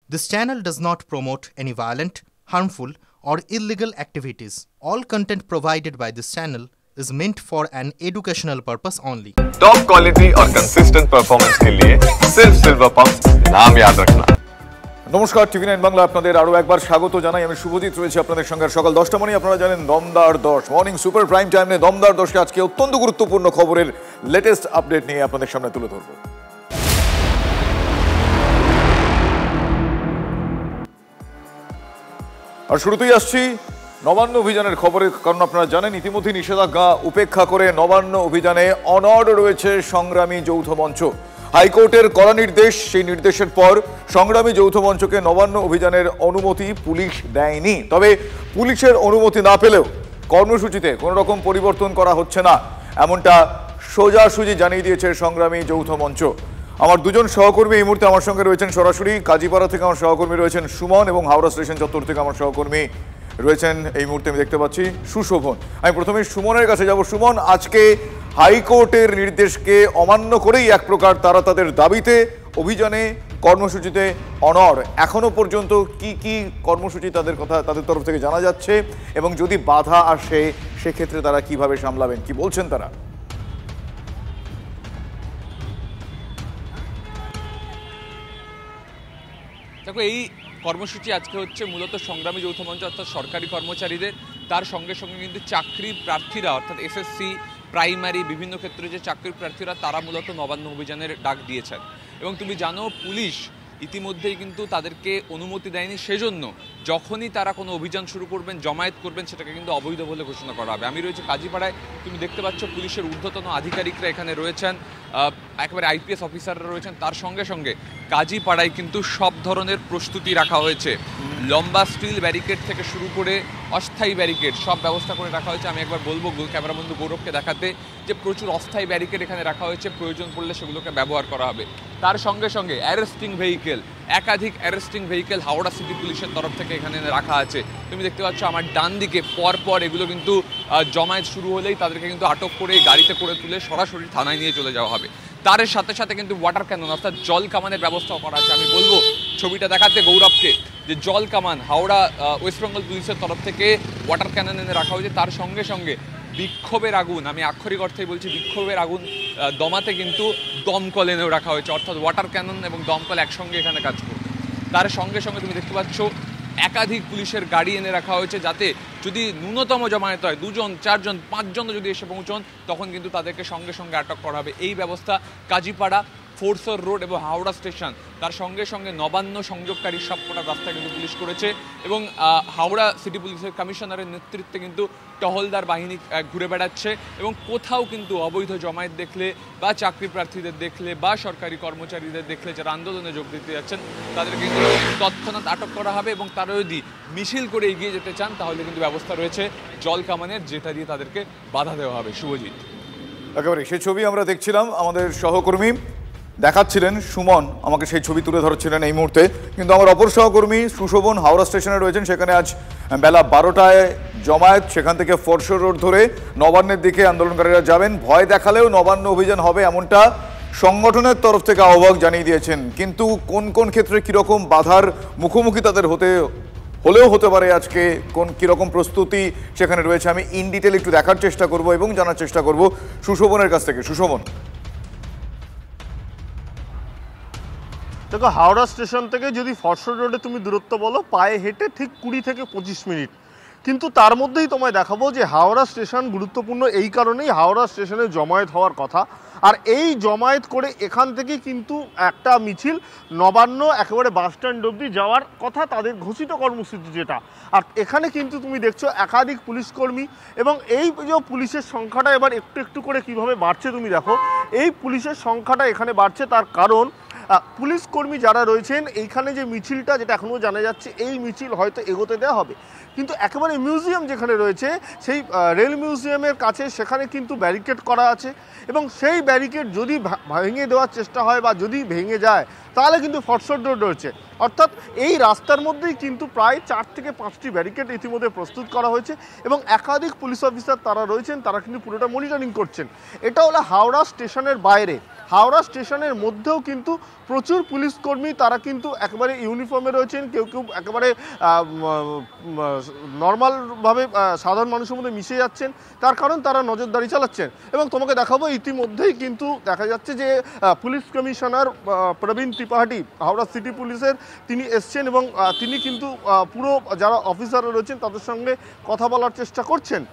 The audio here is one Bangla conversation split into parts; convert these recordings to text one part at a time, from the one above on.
This channel does not promote any violent, harmful, or illegal activities. All content provided by this channel is meant for an educational purpose only. Top quality और कंसिस्टेंट परफॉर्मेंस के लिए सिर्फ सिल्वर पंप नाम याद रखना। নমস্কার, টিভি9 বাংলা আপনাদের আরও একবার স্বাগত জানাই। আমি শুভজিৎ রয়েছি আপনাদের সঙ্গে। সকাল 10টা মানে আপনারা জানেন দমদার 10 মর্নিং সুপার প্রাইম টাইম নিয়ে দমদার 10কে আজকে অত্যন্ত গুরুত্বপূর্ণ খবরের লেটেস্ট আপডেট নিয়ে আপনাদের সামনে তুলে ধরব। আর শুরুতেই আসছি নবান্ন অভিযানের খবরে, কারণ আপনারা জানেন ইতিমধ্যে নিষেধাজ্ঞা উপেক্ষা করে নবান্ন অভিযানে অনড় রয়েছে সংগ্রামী যৌথ মঞ্চ। হাইকোর্টের কড়া নির্দেশ, সেই নির্দেশের পর সংগ্রামী যৌথ মঞ্চকে নবান্ন অভিযানের অনুমতি পুলিশ দেয়নি। তবে পুলিশের অনুমতি না পেলেও কর্মসূচিতে কোনো রকম পরিবর্তন করা হচ্ছে না, এমনটা সোজাসুজি জানিয়ে দিয়েছে সংগ্রামী যৌথ মঞ্চ। আমার দুজন সহকর্মী এই মুহূর্তে আমার সঙ্গে রয়েছেন সরাসরি। কাজীপাড়া থেকে আমার সহকর্মী রয়েছেন সুমন এবং হাওড়া স্টেশন চত্বর থেকে আমার সহকর্মী রয়েছেন এই মুহূর্তে আমি দেখতে পাচ্ছি সুশোভন। আমি প্রথমে সুমনের কাছে যাব। সুমন, আজকে হাইকোর্টের নির্দেশকে অমান্য করেই এক প্রকার তারা তাদের দাবিতে অভিযানে কর্মসূচিতে অনড়। এখনো পর্যন্ত কি কি কর্মসূচি তাদের তরফ থেকে জানা যাচ্ছে এবং যদি বাধা আসে সেক্ষেত্রে তারা কিভাবে সামলাবেন, কি বলছেন তারা? দেখো, এই কর্মসূচি আজকে হচ্ছে মূলত সংগ্রামী যৌথ মঞ্চ অর্থাৎ সরকারি কর্মচারীদের, তার সঙ্গে সঙ্গে কিন্তু চাকরি প্রার্থীরা অর্থাৎ এসএসসি প্রাইমারি বিভিন্ন ক্ষেত্রে যে চাকরি প্রার্থীরা তারা মূলত নবান্ন অভিযানের ডাক দিয়েছেন। এবং তুমি জানো পুলিশ ইতিমধ্যেই কিন্তু তাদেরকে অনুমতি দেয়নি, সেজন্য যখনই তারা কোনো অভিযান শুরু করবেন, জমায়েত করবেন, সেটাকে কিন্তু অবৈধ বলে ঘোষণা করা হবে। আমি রয়েছে কাজীপাড়ায়, তুমি দেখতে পাচ্ছ পুলিশের ঊর্ধ্বতন আধিকারিকরা এখানে রয়েছেন, একেবারে আইপিএস অফিসাররা রয়েছেন। তার সঙ্গে সঙ্গে কাজীপাড়ায় কিন্তু সব ধরনের প্রস্তুতি রাখা হয়েছে, লম্বা স্টিল ব্যারিকেড থেকে শুরু করে অস্থায়ী ব্যারিকেড সব ব্যবস্থা করে রাখা হয়েছে। আমি একবার বলবো ক্যামেরা বন্ধু গৌরবকে দেখাতে যে প্রচুর অস্থায়ী ব্যারিকেড এখানে রাখা হয়েছে, প্রয়োজন পড়লে সেগুলোকে ব্যবহার করা হবে। তার সঙ্গে সঙ্গে অ্যারেস্টিং ভেহিকেল, একাধিক অ্যারেস্টিং ভেহিকেল হাওড়া সিটি পুলিশের তরফ থেকে এখানে রাখা আছে। তুমি দেখতে পাচ্ছ আমার ডান দিকে পর এগুলো কিন্তু জমায়েত শুরু হলেই তাদেরকে কিন্তু আটক করে গাড়িতে করে তুলে সরাসরি থানায় নিয়ে চলে যাওয়া হবে। তার সাথে সাথে কিন্তু ওয়াটার ক্যানন অর্থাৎ জল কামানের ব্যবস্থাও করা আছে। আমি বলবো ছবিটা দেখাতে গৌরবকে যে জল কামান হাওড়া ওয়েস্ট বেঙ্গল পুলিশের তরফ থেকে ওয়াটার ক্যানন এনে রাখা হয়েছে। তার সঙ্গে সঙ্গে বিক্ষোভের আগুন, আমি আক্ষরিক অর্থেই বলছি, বিক্ষোভের আগুন দমাতে কিন্তু দমকল এনেও রাখা হয়েছে, অর্থাৎ ওয়াটার ক্যানন এবং দমকল একসঙ্গে এখানে কাজ করবে। তার সঙ্গে সঙ্গে তুমি দেখতে পাচ্ছ একাধিক পুলিশের গাড়ি এনে রাখা হয়েছে, যাতে যদি ন্যূনতম জমায়েত হয় 2 জন 4 জন 5 জন যদি এসে পৌঁছন তখন কিন্তু তাদেরকে সঙ্গে সঙ্গে আটক করা হবে। এই ব্যবস্থা কাজীপাড়া, ফোর্সর রোড এবং হাওড়া স্টেশন, তার সঙ্গে সঙ্গে নবান্ন সংযোগকারী সবকটা রাস্তা কিন্তু পুলিশ করেছে। এবং হাওড়া সিটি পুলিশের কমিশনারের নেতৃত্বে কিন্তু টহলদার বাহিনী ঘুরে বেড়াচ্ছে এবং কোথাও কিন্তু অবৈধ জমায়েত দেখলে বা চাকরি প্রার্থীদের দেখলে বা সরকারি কর্মচারীদের দেখলে যারা আন্দোলনে যোগ দিতে যাচ্ছেন তাদের কিন্তু তৎক্ষণাৎ আটক করা হবে। এবং তারা যদি মিছিল করে এগিয়ে যেতে চান তাহলে কিন্তু ব্যবস্থা রয়েছে জল কামানের, যেটা দিয়ে তাদেরকে বাধা দেওয়া হবে। শুভজিৎ, একেবারে সেই ছবি আমরা দেখছিলাম, আমাদের সহকর্মী দেখাচ্ছিলেন সুমন আমাকে সেই ছবি তুলে ধরছিলেন এই মুহূর্তে। কিন্তু আমার অপর সহকর্মী সুশোভন হাওড়া স্টেশনে রয়েছেন, সেখানে আজ বেলা 12টায় জমায়েত, সেখান থেকে ফোর্সর রোড ধরে নবান্নের দিকে আন্দোলনকারীরা যাবেন। ভয় দেখালেও নবান্ন অভিযান হবে এমনটা সংগঠনের তরফ থেকে আহ্বায়ক জানিয়ে দিয়েছেন। কিন্তু কোন কোন ক্ষেত্রে কীরকম বাধার মুখোমুখি তাদের হলেও হতে পারে আজকে কীরকম প্রস্তুতি সেখানে রয়েছে, আমি ইন ডিটেল একটু দেখার চেষ্টা করব এবং জানার চেষ্টা করব সুশোভনের কাছ থেকে। সুশোভন, দেখো, হাওড়া স্টেশন থেকে যদি ফরসর রোডে তুমি দূরত্ব বলো পায়ে হেঁটে ঠিক 20 থেকে 25 মিনিট, কিন্তু তার মধ্যেই তোমায় দেখাবো যে হাওড়া স্টেশন গুরুত্বপূর্ণ এই কারণেই হাওড়া স্টেশনে জমায়েত হওয়ার কথা। আর এই জমায়েত করে এখান থেকে কিন্তু একটা মিছিল নবান্ন একেবারে বাসস্ট্যান্ড অবধি যাওয়ার কথা, তাদের ঘোষিত কর্মসূচি যেটা। আর এখানে কিন্তু তুমি দেখছো একাধিক পুলিশ কর্মী এবং এই যে পুলিশের সংখ্যাটা এবার একটু একটু করে কিভাবে বাড়ছে তুমি দেখো। এই পুলিশের সংখ্যাটা এখানে বাড়ছে, তার কারণ পুলিশ কর্মী যারা রয়েছেন এইখানে যে মিছিলটা, যেটা এখনও জানা যাচ্ছে এই মিছিল হয়তো এগোতে দেওয়া হবে, কিন্তু একেবারে মিউজিয়াম যেখানে রয়েছে সেই রেল মিউজিয়ামের কাছে সেখানে কিন্তু ব্যারিকেড করা আছে এবং সেই ব্যারিকেড যদি ভেঙে দেওয়ার চেষ্টা হয় বা যদি ভেঙে যায় তাহলে কিন্তু ফরসর রোড রয়েছে অর্থাৎ এই রাস্তার মধ্যেই কিন্তু প্রায় 4 থেকে 5টি ব্যারিকেড ইতিমধ্যে প্রস্তুত করা হয়েছে এবং একাধিক পুলিশ অফিসার তারা রয়েছেন, তারা কিন্তু পুরোটা মনিটরিং করছেন। এটা হলো হাওড়া স্টেশনের বাইরে। হাওড়া স্টেশনের মধ্যেও কিন্তু প্রচুর পুলিশ কর্মী তারা কিন্তু একেবারে ইউনিফর্মে রয়েছেন, কেউ কেউ একেবারে নর্মালভাবে সাধারণ মানুষের মধ্যে মিশে যাচ্ছেন, তার কারণ তারা নজরদারি চালাচ্ছেন। এবং তোমাকে দেখাবো ইতিমধ্যেই কিন্তু দেখা যাচ্ছে যে পুলিশ কমিশনার প্রবীণ ত্রিপাঠী হাওড়া সিটি পুলিশের তিনি এসছেন এবং তিনি কিন্তু পুরো যারা অফিসাররা রয়েছেন তাদের সঙ্গে কথা বলার চেষ্টা করছেন।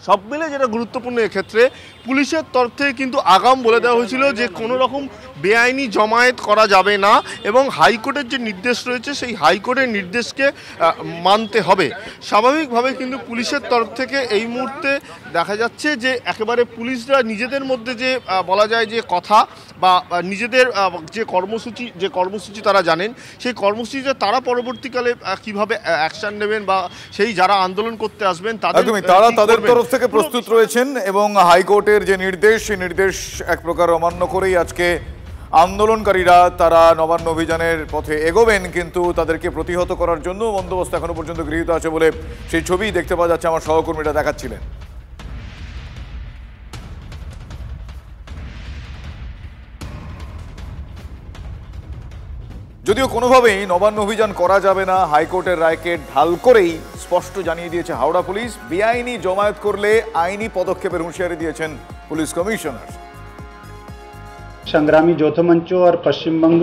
সব মিলে যেটা গুরুত্বপূর্ণ এক্ষেত্রে পুলিশের তরফ থেকে কিন্তু আগাম বলে দেওয়া হয়েছিল যে কোনো রকম বেআইনি জমায়েত করা যাবে না এবং হাইকোর্টের যে নির্দেশ রয়েছে সেই হাইকোর্টের নির্দেশকে মানতে হবে। স্বাভাবিকভাবে কিন্তু পুলিশের তরফ থেকে এই মুহূর্তে দেখা যাচ্ছে যে একেবারে পুলিশরা নিজেদের মধ্যে যে বলা যায় যে কথা বা নিজেদের যে কর্মসূচি তারা জানেন, সেই কর্মসূচিতে তারা পরবর্তীকালে কিভাবে অ্যাকশন নেবেন বা সেই যারা আন্দোলন করতে আসবেন তাদের তরফ থেকে প্রস্তুত রয়েছেন এবং হাইকোর্টের যে নির্দেশ সেই নির্দেশ এক প্রকার অমান্য করেই আজকে আন্দোলনকারীরা তারা নবান্ন অভিযানের পথে এগোবেন, কিন্তু তাদেরকে প্রতিহত করার জন্য বন্দোবস্ত এখনো পর্যন্ত গৃহীত আছে বলে সেই ছবি দেখতে পাওয়া যাচ্ছে, আমার সহকর্মীরা দেখাচ্ছিলেন। যদিও কোনোভাবেই নবান্ন অভিযান করা যাবে না, হাইকোর্টের রায়কে ঢাল করেই স্পষ্ট জানিয়ে দিয়েছে হাওড়া পুলিশ। বেআইনি জমায়েত করলে আইনি পদক্ষেপের হুঁশিয়ারি দিয়েছেন পুলিশ কমিশনার। সংগ্রামী যৌথ মঞ্চ আর পশ্চিমবঙ্গ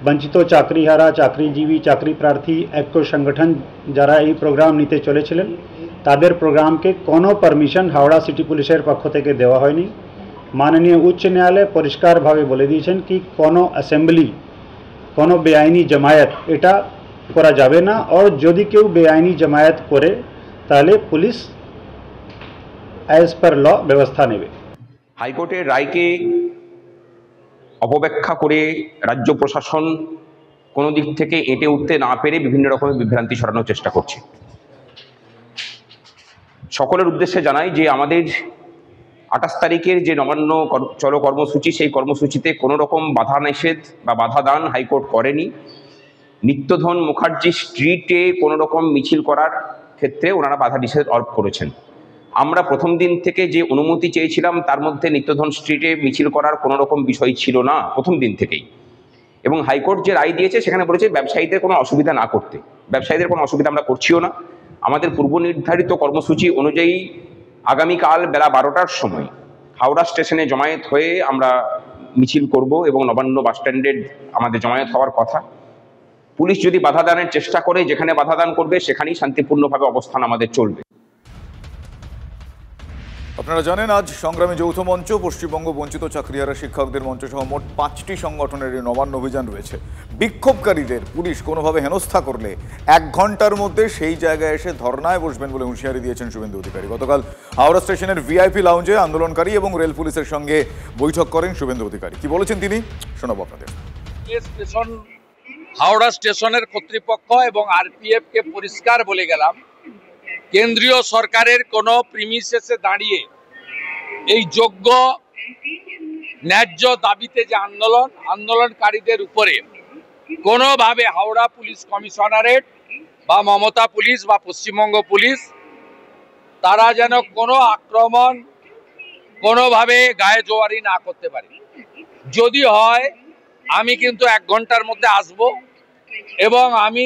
বঞ্চিত চাকরিহারা, চাকরিজীবী, চাকরি প্রার্থী ঐক্য সংগঠন যারা এই প্রোগ্রাম নিতে চলেছিলেন তাদের প্রোগ্রামকে কোনো পারমিশন হাওড়া সিটি পুলিশের পক্ষ থেকে দেওয়া হয়নি। মাননীয় উচ্চ ন্যায়ালয় পরিষ্কারভাবে বলে দিয়েছেন কি কোনো অ্যাসেম্বলি, কোনো বেআইনি জমায়েত এটা করা যাবে না, আর যদি কেউ বেআইনি জমায়েত করে তাহলে পুলিশ অ্যাজ পার ল ব্যবস্থা নেবে। হাইকোর্টের রায়কে অপব্যাখ্যা করে রাজ্য প্রশাসন কোনো দিক থেকে এঁটে উঠতে না পেরে বিভিন্ন রকমের বিভ্রান্তি ছড়ানোর চেষ্টা করছে। সকলের উদ্দেশ্যে জানাই যে আমাদের 28 তারিখের যে নবান্ন চলো কর্মসূচি, সেই কর্মসূচিতে কোনো রকম বাধা নিষেধ বা বাধা দান হাইকোর্ট করেনি। নিত্যধন মুখার্জি স্ট্রিটে কোনো রকম মিছিল করার ক্ষেত্রে ওনারা বাধা নিষেধ আরোপ করেছেন। আমরা প্রথম দিন থেকে যে অনুমতি চেয়েছিলাম তার মধ্যে নিত্যধন স্ট্রিটে মিছিল করার কোনো রকম বিষয় ছিল না প্রথম দিন থেকেই, এবং হাইকোর্ট যে রায় দিয়েছে সেখানে বলেছে ব্যবসায়ীদের কোনো অসুবিধা না করতে। ব্যবসায়ীদের কোনো অসুবিধা আমরা করছিও না। আমাদের পূর্ব নির্ধারিত কর্মসূচি অনুযায়ী আগামীকাল বেলা 12টার সময় হাওড়া স্টেশনে জমায়েত হয়ে আমরা মিছিল করব এবং নবান্ন বাসস্ট্যান্ডের আমাদের জমায়েত হওয়ার কথা। পুলিশ যদি বাধা দানের চেষ্টা করে, যেখানে বাধা দান করবে সেখানেই শান্তিপূর্ণভাবে অবস্থান আমাদের চলবে। আপনারা জানেন আজ সংগ্রামী যৌথ মঞ্চ, পশ্চিমবঙ্গ বঞ্চিত চাকরিহারা শিক্ষকদের মঞ্চ সহ মোট 5টি সংগঠনের নবান্ন অভিযান রয়েছে। বিক্ষোভকারীদের পুলিশ কোনোভাবে হেনস্থা করলে 1 ঘন্টার মধ্যে সেই জায়গায় এসে ধর্নায় বসবেন বলে হুঁশিয়ারি দিয়েছেন শুভেন্দু অধিকারী। গতকাল হাওড়া স্টেশনের ভিআইপি লাউঞ্জে আন্দোলনকারী এবং রেল পুলিশের সঙ্গে বৈঠক করেন শুভেন্দু অধিকারী। কি বলেছেন তিনি শোনাবো আপনাদের। হাওড়া স্টেশনের কর্তৃপক্ষ এবং আরপিএফ কে পরিষ্কার বলে গেলাম, কেন্দ্রীয় সরকারের কোনো প্রিমিসেসে দাঁড়িয়ে এই যোগ্য ন্যায্য দাবিতে যে আন্দোলনকারীদের উপরে কোনোভাবে হাওড়া পুলিশ কমিশনারেট বা মমতা পুলিশ বা পশ্চিমবঙ্গ পুলিশ তারা যেন কোনো আক্রমণ কোনোভাবে গায়ে জোয়ারি না করতে পারে। যদি হয় আমি কিন্তু 1 ঘন্টার মধ্যে আসব এবং আমি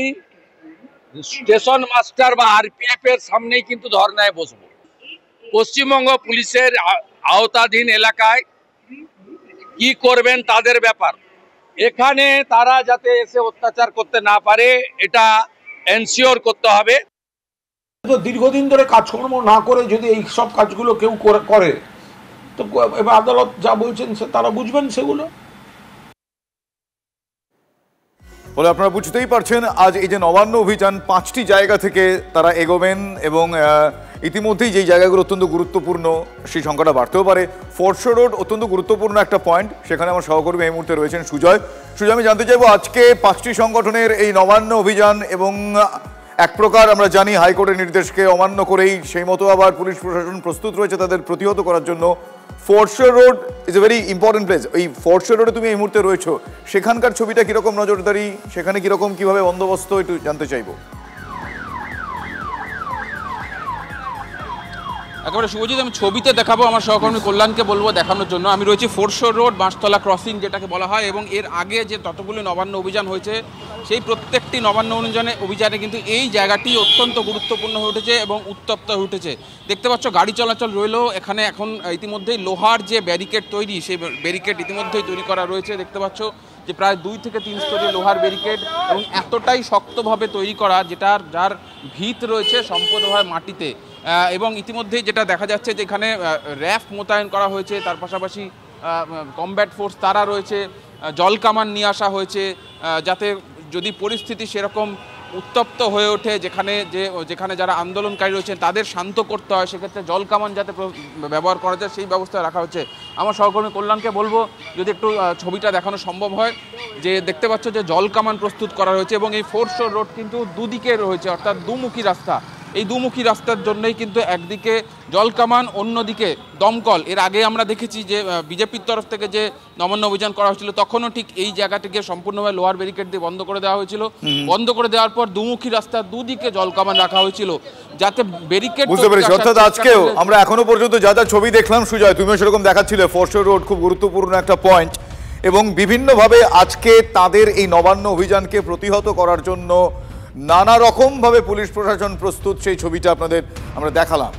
স্টেশন মাস্টার বা আরপিএফ এর সামনেই কিন্তু ধর্নায় বসবো। পশ্চিমবঙ্গ পুলিশের আওতাধীন এলাকায় কি করবেন তাদের ব্যাপার, এখানে তারা যাতে এসে অত্যাচার করতে না পারে এটা এনশিওর করতে হবে। তো দীর্ঘদিন ধরে কাজকর্ম না করে যদি এই সব কাজগুলো কেউ করে তো এবার আদালত যা বলছেন তারা বুঝবেন সেগুলো। বলে আপনারা বুঝতেই পারছেন আজ এই যে নবান্ন অভিযান 5টি জায়গা থেকে তারা এগোবেন এবং ইতিমধ্যেই যেই জায়গাগুলো অত্যন্ত গুরুত্বপূর্ণ সেই সংখ্যাটা বাড়তেও পারে। ফোর্টশো রোড অত্যন্ত গুরুত্বপূর্ণ একটা পয়েন্ট, সেখানে আমার সহকর্মী এই মুহূর্তে রয়েছেন সুজয়। আমি জানতে চাইবো আজকে 5টি সংগঠনের এই নবান্ন অভিযান এবং এক প্রকার আমরা জানি হাইকোর্টের নির্দেশকে অমান্য করেই সেই মতো আবার পুলিশ প্রশাসন প্রস্তুত রয়েছে তাদের প্রতিহত করার জন্য। Fortshaw road is a very important place. এই ফোর্টশো রোডে তুমি এই মুহূর্তে রয়েছো, সেখানকার ছবিটা কিরকম নজরদারি, সেখানে কিরকম কিভাবে বন্দোবস্ত, একটু জানতে চাইবো। একেবারে শুভজিৎ, আমি ছবিতে দেখাবো, আমার সহকর্মী কল্যাণকে বলবো দেখানোর জন্য। আমি রয়েছি ফোর্টশো রোড, বাঁশতলা ক্রসিং যেটাকে বলা হয়, এবং এর আগে যে ততগুলি নবান্ন অভিযান হয়েছে সেই প্রত্যেকটি নবান্ন অভিযানে কিন্তু এই জায়গাটি অত্যন্ত গুরুত্বপূর্ণ হয়ে উঠেছে এবং উত্তপ্ত হয়ে উঠেছে। দেখতে পাচ্ছ গাড়ি চলাচল রইলেও এখানে এখন ইতিমধ্যেই লোহার যে ব্যারিকেড তৈরি, সেই ব্যারিকেড ইতিমধ্যেই তৈরি করা রয়েছে। দেখতে পাচ্ছ যে প্রায় 2 থেকে 3 স্তরের লোহার ব্যারিকেড, এবং এতটাই শক্তভাবে তৈরি করা যার ভিত রয়েছে সম্পূর্ণভাবে মাটিতে। এবং ইতিমধ্যেই যেটা দেখা যাচ্ছে যে এখানে র্যাফ মোতায়েন করা হয়েছে, তার পাশাপাশি কমব্যাট ফোর্স তারা রয়েছে, জল কামান নিয়ে আসা হয়েছে যাতে যদি পরিস্থিতি সেরকম উত্তপ্ত হয়ে ওঠে, যেখানে যারা আন্দোলনকারী রয়েছেন তাদের শান্ত করতে হয়, সেক্ষেত্রে জল কামান যাতে ব্যবহার করা যায় সেই ব্যবস্থা রাখা হচ্ছে। আমার সহকর্মী কল্যাণকে বলবো যদি একটু ছবিটা দেখানো সম্ভব হয়, যে দেখতে পাচ্ছ যে জল কামান প্রস্তুত করা হয়েছে, এবং এই ফোর্টশো রোড কিন্তু দুদিকে রয়েছে, অর্থাৎ দুমুখী রাস্তা। এই দুমুখী রাস্তার জন্যই কিন্তু একদিকে জলকামান, অন্যদিকে দমকল। এর আগে আমরা দেখেছি যে বিজেপির তরফ থেকে যে নবান্ন অভিযান করা হয়েছিল তখনও ঠিক এই জায়গাটিকে সম্পূর্ণভাবে লোহার ব্যারিকেড দিয়ে বন্ধ করে দেওয়া হয়েছিল। বন্ধ করে দেওয়ার পর দুমুখী রাস্তার দুদিকে জলকামান রাখা হয়েছিল যাতে ব্যারিকেড। বুঝতে পেরেছি, অর্থাৎ আজকেও আমরা এখনো পর্যন্ত যা যা ছবি দেখলাম, সুজয় তুমিও সেরকম দেখাচ্ছিলে, ফোর্টশো রোড খুব গুরুত্বপূর্ণ একটা পয়েন্ট, এবং বিভিন্নভাবে আজকে তাদের এই নবান্ন অভিযানকে প্রতিহত করার জন্য নানা রকম ভাবে পুলিশ প্রশাসন প্রস্তুত, সেই ছবিটা আপনাদের আমরা দেখালাম।